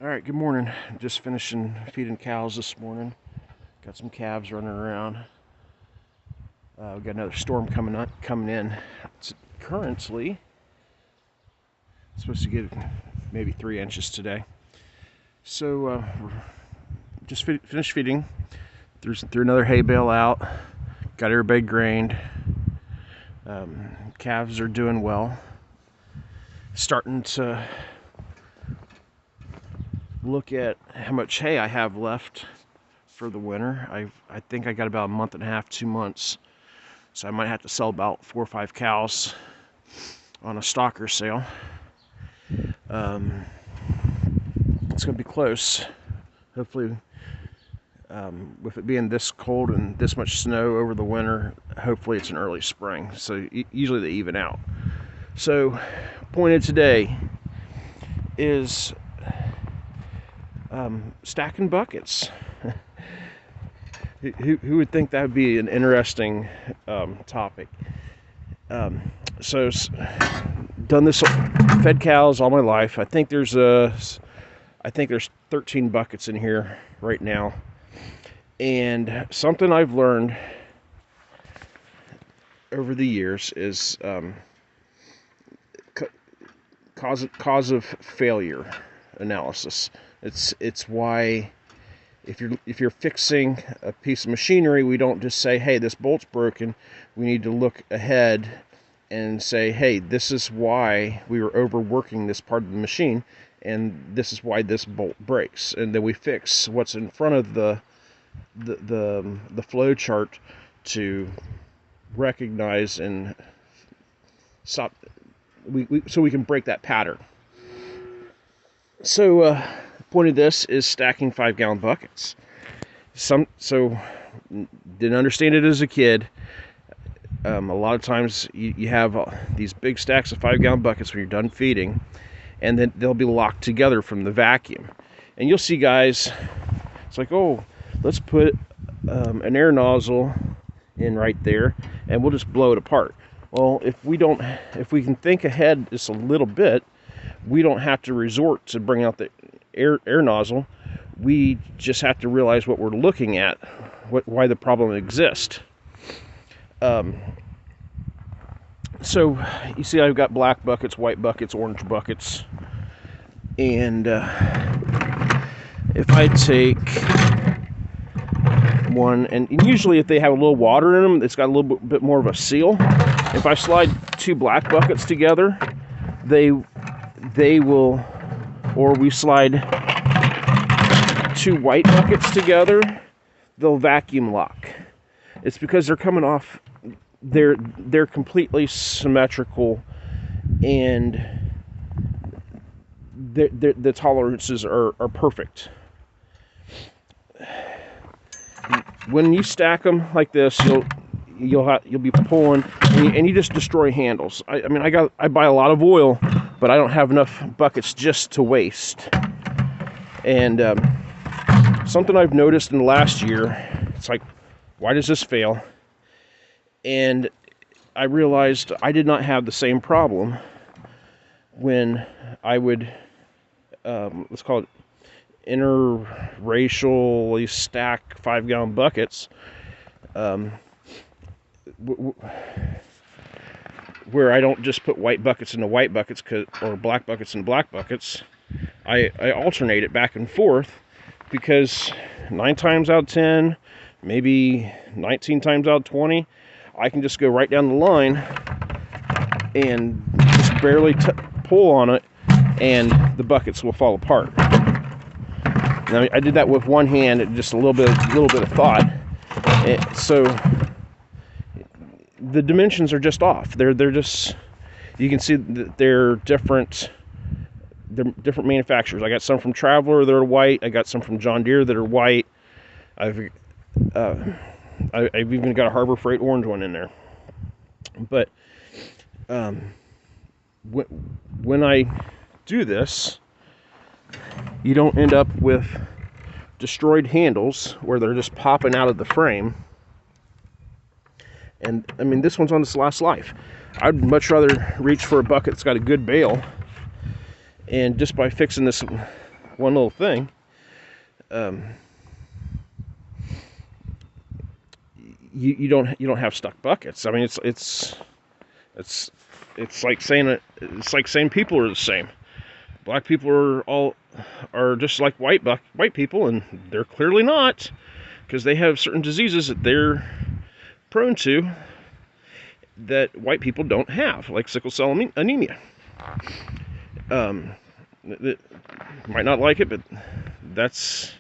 All right, good morning. Just finishing feeding cows this morning. Got some calves running around. We got another storm coming in. It's currently supposed to get maybe 3 inches today. So we're just finished feeding. Threw another hay bale out. Got everybody grained. Calves are doing well. Starting to look at how much hay I have left for the winter. I think I got about a month and a half, 2 months. So I might have to sell about 4 or 5 cows on a stalker sale. It's going to be close. Hopefully, with it being this cold and this much snow over the winter, hopefully it's an early spring. So usually they even out. So, point of today is stacking buckets. Who would think that would be an interesting topic? So done this, fed cows all my life. I think there's 13 buckets in here right now. And something I've learned over the years is cause of failure analysis. It's why if you're fixing a piece of machinery, we don't just say, hey, this bolt's broken. We need to look ahead and say, hey, this is why we were overworking this part of the machine, and this is why this bolt breaks. And then we fix what's in front of the flow chart to recognize and stop. So we can break that pattern. So the point of this is stacking 5-gallon buckets. So didn't understand it as a kid. A lot of times you have these big stacks of 5-gallon buckets when you're done feeding, and then they'll be locked together from the vacuum. And you'll see guys, it's like, oh, let's put an air nozzle in right there, and we'll just blow it apart. Well, if we can think ahead just a little bit, we don't have to resort to bring out the air nozzle. We just have to realize what we're looking at, why the problem exists. So you see I've got black buckets, white buckets, orange buckets, and if I take one, and usually if they have a little water in them, it's got a little bit more of a seal. If I slide 2 black buckets together, they will, or we slide 2 white buckets together, they'll vacuum lock. It's because they're coming off, they're completely symmetrical, and the tolerances are perfect. When you stack them like this, you'll be pulling, and you just destroy handles. I mean, I buy a lot of oil, but I don't have enough buckets just to waste. And something I've noticed in the last year, it's like, why does this fail? And I realized I did not have the same problem when I would, let's call it, interracially stack 5-gallon buckets, where I don't just put white buckets into white buckets or black buckets into black buckets. I alternate it back and forth, because 9 times out of 10, maybe 19 times out of 20, I can just go right down the line and just barely pull on it, and the buckets will fall apart. Now, I did that with one hand, just a little bit of thought. So the dimensions are just off. They're just, you can see that they're different manufacturers. I got some from Traveler that are white. I got some from John Deere that are white. I've even got a Harbor Freight orange one in there. But when I do this, you don't end up with destroyed handles where they're just popping out of the frame. And I mean, this one's on its last life. I'd much rather reach for a bucket that's got a good bale, and just by fixing this one little thing. You don't have stuck buckets. I mean, it's like saying people are the same. Black people are just like white people, and they're clearly not, because they have certain diseases that they're prone to that white people don't have, like sickle cell anemia. Might not like it, but it's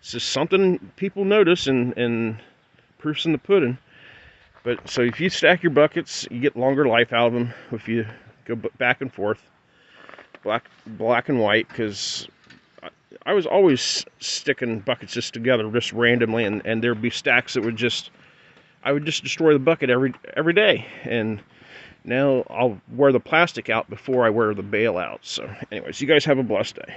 just something people notice, and proof's in the pudding. But so if you stack your buckets, you get longer life out of them if you go back and forth, black and white, because I was always sticking buckets just together, just randomly, and there'd be stacks that I would just destroy the bucket every day. And now I'll wear the plastic out before I wear the bale out. So anyways, you guys have a blessed day.